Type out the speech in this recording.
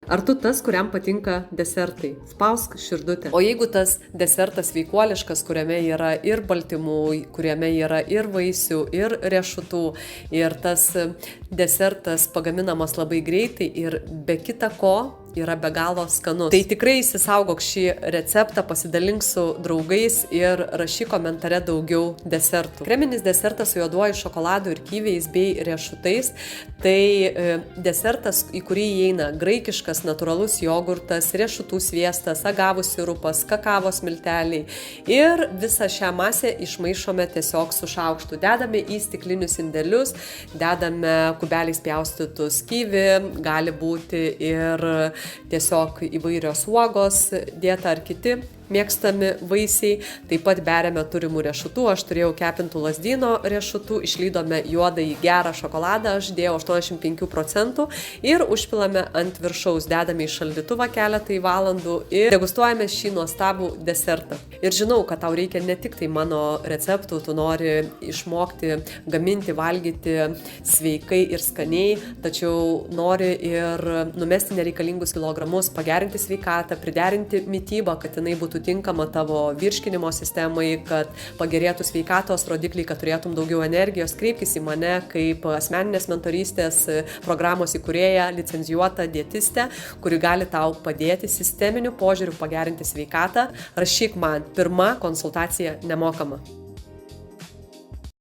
Ar tu tas, kuriam patinka desertai? Spausk širdutę. O jeigu tas desertas sveikuoliškas, kuriame yra ir baltymų, kuriame yra ir vaisių, ir riešutų, ir tas desertas pagaminamas labai greitai ir be kita ko yra be galo skanus. Tai tikrai įsisaugok šį receptą, pasidalink su draugais ir rašyk komentare daugiau desertų. Kreminis desertas su juoduoju šokoladu ir kiviais bei riešutais. Tai desertas, į kurį įeina graikiškas natūralus jogurtas, riešutų sviestas, agavų sirupas, kakavos milteliai. Ir visą šią masę išmaišome tiesiog su šaukštu. Dedame į stiklinius indelius, dedame kubeliais pjaustytus kivi, gali būti ir tiesiog įvairios uogos dėta ar kiti mėgstami vaisiai, taip pat beriame turimų riešutų, aš turėjau kepintų lazdyno riešutų, išlydome juodą į gerą šokoladą, aš dėjau 85% ir užpilame ant viršaus, dedame į šaldytuvą keletai valandų ir degustuojame šį nuostabų desertą. Ir žinau, kad tau reikia ne tik tai mano receptų, tu nori išmokti gaminti, valgyti sveikai ir skaniai, tačiau nori ir numesti nereikalingus kilogramus, pagerinti sveikatą, priderinti mitybą, kad jinai būtų tinkama tavo virškinimo sistemai, kad pagerėtų sveikatos rodikliai, kad turėtum daugiau energijos, kreipkis į mane kaip asmeninės mentorystės programos įkūrėja, licencijuota dietistė, kuri gali tau padėti sisteminiu požiūriu pagerinti sveikatą. Rašyk man, pirma konsultacija nemokama.